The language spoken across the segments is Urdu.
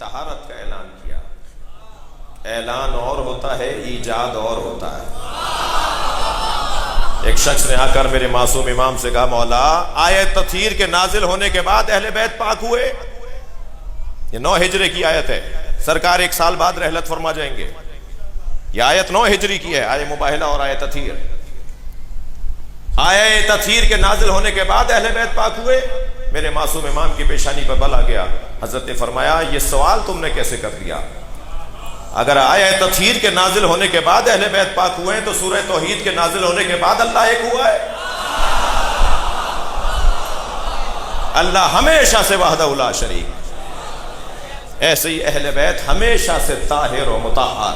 طہارت کا اعلان کیا. اعلان اور ہوتا ہے، ایجاد اور ہوتا ہے. ایک شخص نے آ کر میرے معصوم امام سے کہا مولا آیت تطہیر کے نازل ہونے کے بعد اہل بیت پاک ہوئے. یہ 9 ہجری کی آیت ہے، سرکار 1 سال بعد رحلت فرما جائیں گے. یہ آیت 9 ہجری کی ہے، آیت مباہلہ اور آیت تطہیر. آیت تطہیر کے نازل ہونے کے بعد اہل بیت پاک ہوئے. میرے معصوم امام کی پیشانی پر بل آ گیا. حضرت نے فرمایا یہ سوال تم نے کیسے کر دیا؟ اگر آیت تطہیر کے نازل ہونے کے بعد اہل بیت پاک ہوئے ہیں تو سورہ توحید کے نازل ہونے کے بعد اللہ ایک ہوا ہے. اللہ ہمیشہ سے وحدہ لا شریک، ایسے ہی اہل بیت ہمیشہ سے طاہر و مطہر.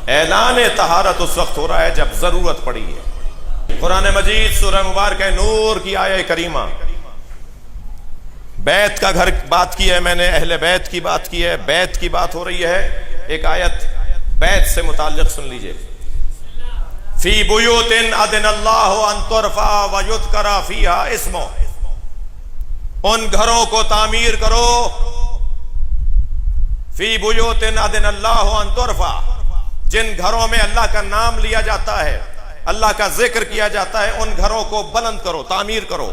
اعلان طہارت اس وقت ہو رہا ہے جب ضرورت پڑی ہے. قرآن مجید سورہ مبارکہ نور کی آیہ کریمہ، بیت کا گھر بات کی ہے میں نے، اہل بیت کی بات کی ہے، بیت کی بات ہو رہی ہے. ایک آیت بیت سے متعلق سن لیجئے. فی بیوت اذن اللہ ان ترفع ویذکر فیہا اسمہ، ان گھروں کو تعمیر کرو. فی بیوت اذن اللہ ان ترفع، جن گھروں میں اللہ کا نام لیا جاتا ہے، اللہ کا ذکر کیا جاتا ہے، ان گھروں کو بلند کرو، تعمیر کرو،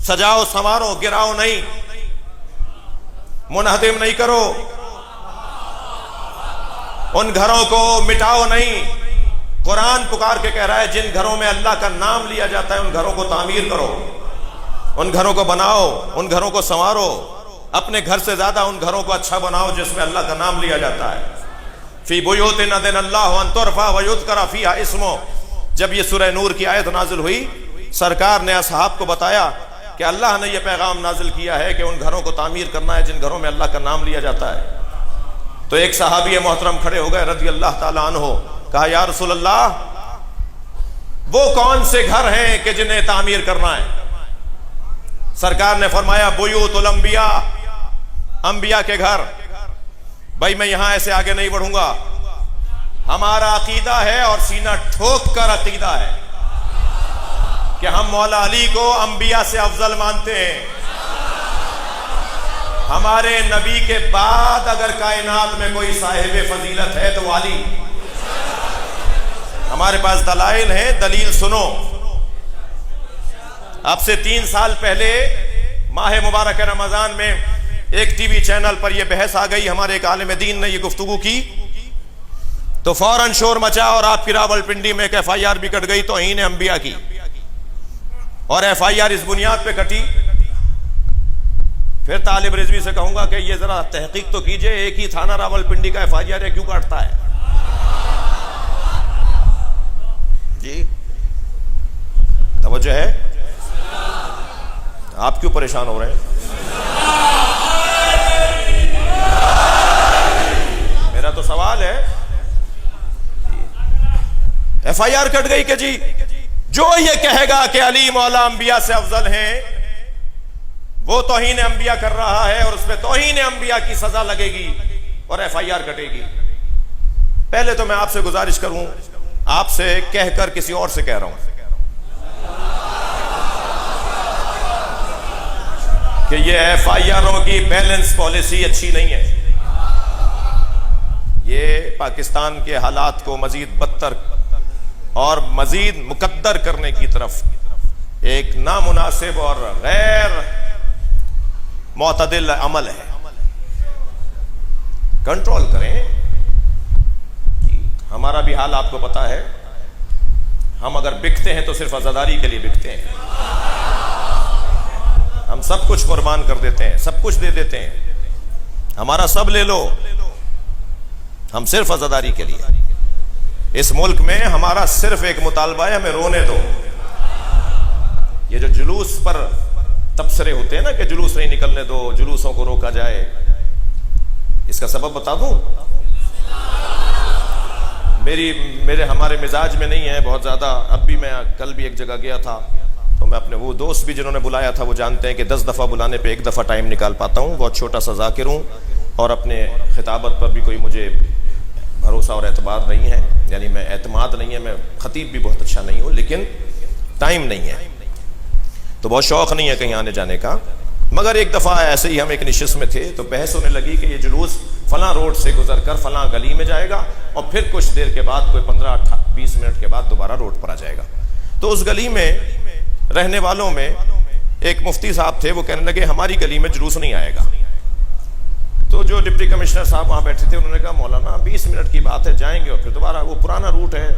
سجاؤ سنوارو، گراؤ نہیں، منہدم نہیں کرو، ان گھروں کو مٹاؤ نہیں. قرآن پکار کے کہہ رہا ہے جن گھروں میں اللہ کا نام لیا جاتا ہے ان گھروں کو تعمیر کرو، ان گھروں کو بناؤ، ان گھروں کو سنوارو. اپنے گھر سے زیادہ ان گھروں کو اچھا بناؤ جس میں اللہ کا نام لیا جاتا ہے. فی بیوت اذن اللہ ان ترفع ویذکر فیہا اسمہ. جب یہ سورہ نور کی آیت نازل ہوئی، سرکار نے اصحاب کو بتایا کہ اللہ نے یہ پیغام نازل کیا ہے کہ ان گھروں کو تعمیر کرنا ہے جن گھروں میں اللہ کا نام لیا جاتا ہے. تو ایک صحابی محترم کھڑے ہو گئے رضی اللہ تعالیٰ عنہ، کہا یا رسول اللہ وہ کون سے گھر ہیں کہ جنہیں تعمیر کرنا ہے؟ سرکار نے فرمایا بیوت الانبیاء، انبیاء کے گھر. بھائی میں یہاں ایسے آگے نہیں بڑھوں گا. ہمارا عقیدہ ہے اور سینہ ٹھوک کر عقیدہ ہے کہ ہم مولا علی کو انبیاء سے افضل مانتے ہیں. ہمارے نبی کے بعد اگر کائنات میں کوئی صاحب فضیلت ہے تو علی. ہمارے پاس دلائل ہیں، دلیل سنو. اب سے 3 سال پہلے ماہ مبارک رمضان میں ایک ٹی وی چینل پر یہ بحث آ گئی، ہمارے ایک عالم دین نے یہ گفتگو کی تو فوراً شور مچا اور آپ کی راولپنڈی میں ایک FIR بھی کٹ گئی توہین انبیاء کی. اور FIR اس بنیاد پہ کٹی. پھر طالب رضوی سے کہوں گا کہ یہ ذرا تحقیق تو کیجئے، ایک ہی تھانہ راولپنڈی کا FIR ہے، کیوں کاٹتا ہے؟ جی توجہ ہے؟ آپ کیوں پریشان ہو رہے ہیں؟ میرا تو سوال ہے. FIR کٹ گئی کہ جی جو یہ کہے گا کہ علی مولا انبیاء سے افضل ہیں وہ توہین انبیاء کر رہا ہے اور اس پہ توہین انبیاء کی سزا لگے گی اور FIR کٹے گی. پہلے تو میں آپ سے گزارش کروں، آپ سے کہہ کر کسی اور سے کہہ رہا ہوں کہ یہ FIRوں کی بیلنس پالیسی اچھی نہیں ہے. یہ پاکستان کے حالات کو مزید بدتر اور مزید مقدر کرنے کی طرف ایک نامناسب اور غیر معتدل عمل ہے. کنٹرول کریں. ہمارا بھی حال آپ کو پتا ہے، ہم اگر بکتے ہیں تو صرف عزاداری کے لیے بکتے ہیں. ہم سب کچھ قربان کر دیتے ہیں، سب کچھ دے دیتے ہیں، ہمارا سب لے لو، ہم صرف عزاداری کے لیے. اس ملک میں ہمارا صرف ایک مطالبہ ہے، ہمیں رونے دو. یہ جو جلوس پر تبصرے ہوتے ہیں نا کہ جلوس نہیں نکلنے دو، جلوسوں کو روکا جائے، اس کا سبب بتا دوں؟ ہمارے مزاج میں نہیں ہے بہت زیادہ. اب بھی میں کل بھی ایک جگہ گیا تھا تو میں اپنے وہ دوست بھی جنہوں نے بلایا تھا وہ جانتے ہیں کہ 10 دفعہ بلانے پہ 1 دفعہ ٹائم نکال پاتا ہوں. بہت چھوٹا سا ذاکر ہوں اور اپنے خطابت پر بھی کوئی مجھے بھروسہ اور اعتماد نہیں ہے، یعنی میں اعتماد نہیں ہے، میں خطیب بھی بہت اچھا نہیں ہوں، لیکن ٹائم نہیں ہے تو بہت شوق نہیں ہے کہیں آنے جانے کا. مگر ایک دفعہ ایسے ہی ہم ایک نشست میں تھے تو بحث ہونے لگی کہ یہ جلوس فلاں روڈ سے گزر کر فلاں گلی میں جائے گا اور پھر کچھ دیر کے بعد کوئی 15-20 منٹ کے بعد دوبارہ روڈ پر آ جائے گا. تو اس گلی میں رہنے والوں میں ایک مفتی صاحب تھے, وہ کہنے لگے ہماری گلی میں جلوس نہیں آئے گا. تو جو ڈپٹی کمشنر صاحب وہاں بیٹھے تھے انہوں نے کہا مولانا 20 منٹ کی بات ہے, جائیں گے اور پھر دوبارہ, وہ پرانا روٹ ہے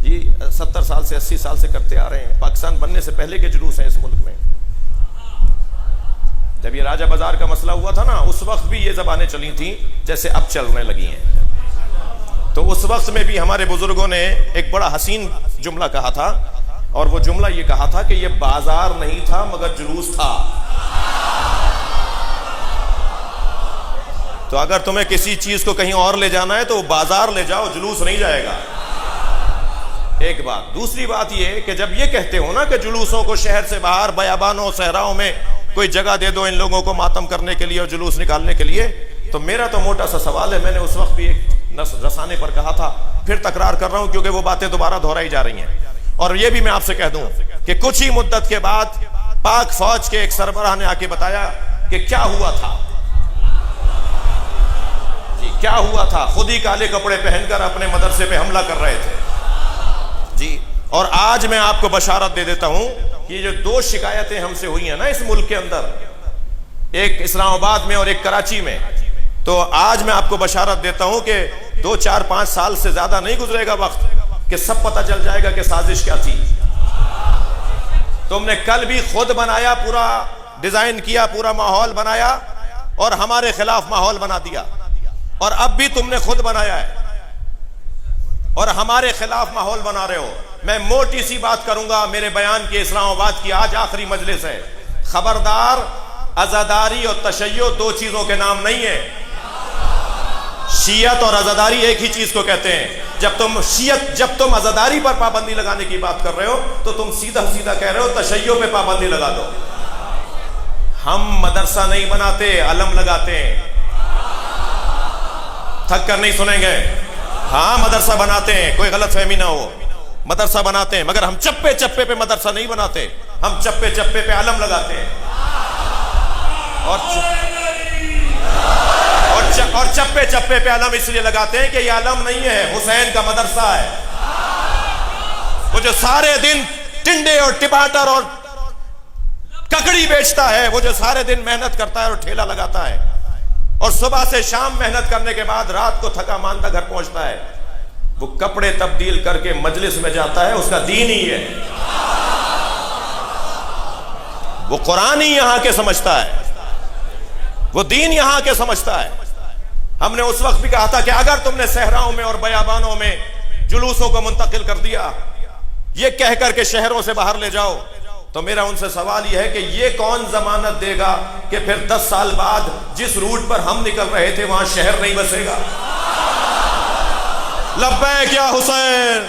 جی, 70 سال سے 80 سال سے کرتے آ رہے ہیں, پاکستان بننے سے پہلے کے جلوس ہیں اس ملک میں. جب یہ راجہ بازار کا مسئلہ ہوا تھا نا, اس وقت بھی یہ زبانیں چلی تھیں جیسے اب چلنے لگی ہیں. تو اس وقت میں بھی ہمارے بزرگوں نے ایک بڑا حسین جملہ کہا تھا, اور وہ جملہ یہ کہا تھا کہ یہ بازار نہیں تھا مگر جلوس تھا. تو اگر تمہیں کسی چیز کو کہیں اور لے جانا ہے تو بازار لے جاؤ, جلوس نہیں جائے گا. ایک بات. دوسری بات یہ کہ جب یہ کہتے ہو نا کہ جلوسوں کو شہر سے باہر بیابانوں صحراؤں میں کوئی جگہ دے دو ان لوگوں کو ماتم کرنے کے لیے اور جلوس نکالنے کے لیے, تو میرا تو موٹا سا سوال ہے, میں نے اس وقت بھی ایک رسانے پر کہا تھا, پھر تکرار کر رہا ہوں کیونکہ وہ باتیں دوبارہ دہرائی جا رہی ہیں. اور یہ بھی میں آپ سے کہہ دوں کہ کچھ ہی مدت کے بعد پاک فوج کے ایک سربراہ نے آ کے بتایا کہ کیا ہوا تھا. جی کیا ہوا تھا, خود ہی کالے کپڑے پہن کر اپنے مدرسے پہ حملہ کر رہے تھے جی. اور آج میں آپ کو بشارت دے دیتا ہوں کہ یہ جو 2 شکایتیں ہم سے ہوئی ہیں نا اس ملک کے اندر, ایک اسلام آباد میں اور ایک کراچی میں, تو آج میں آپ کو بشارت دیتا ہوں کہ 2-4-5 سال سے زیادہ نہیں گزرے گا وقت کہ سب پتہ چل جائے گا کہ سازش کیا تھی. تم نے کل بھی خود بنایا, پورا ڈیزائن کیا, پورا ماحول بنایا اور ہمارے خلاف ماحول بنا دیا, اور اب بھی تم نے خود بنایا ہے اور ہمارے خلاف ماحول بنا رہے ہو. میں موٹی سی بات کروں گا میرے بیان کی, اسلام آباد کی آج آخری مجلس ہے. خبردار, عزاداری اور تشیع 2 چیزوں کے نام نہیں ہے. شیعت اور عزاداری ایک ہی چیز کو کہتے ہیں. جب تم عزاداری پر پابندی لگانے کی بات کر رہے ہو تو تم سیدھا کہہ رہے ہو تشیع پہ پابندی لگا دو. ہم مدرسہ نہیں بناتے, علم لگاتے ہیں. تھک کر نہیں سنیں گے. ہاں مدرسہ بناتے ہیں, کوئی غلط فہمی نہ ہو, مدرسہ بناتے ہیں, مگر ہم چپے چپے پہ مدرسہ نہیں بناتے, ہم چپے چپے پہ علم لگاتے ہیں. اور چپے چپے پہ علم اس لیے لگاتے ہیں کہ یہ علم نہیں ہے, حسین کا مدرسہ ہے. وہ جو سارے دن ٹنڈے اور ٹماٹر اور ککڑی بیچتا ہے, وہ جو سارے دن محنت کرتا ہے اور ٹھیلا لگاتا ہے, اور صبح سے شام محنت کرنے کے بعد رات کو تھکا ماندہ گھر پہنچتا ہے, وہ کپڑے تبدیل کر کے مجلس میں جاتا ہے, اس کا دین ہی ہے. وہ قرآن ہی یہاں کے سمجھتا ہے, وہ دین یہاں کے سمجھتا ہے. ہم نے اس وقت بھی کہا تھا کہ اگر تم نے صحراؤں میں اور بیابانوں میں جلوسوں کو منتقل کر دیا, یہ کہہ کر کے شہروں سے باہر لے جاؤ, تو میرا ان سے سوال یہ ہے کہ یہ کون ضمانت دے گا کہ پھر 10 سال بعد جس روٹ پر ہم نکل رہے تھے وہاں شہر نہیں بسے گا. لبیک یا حسین.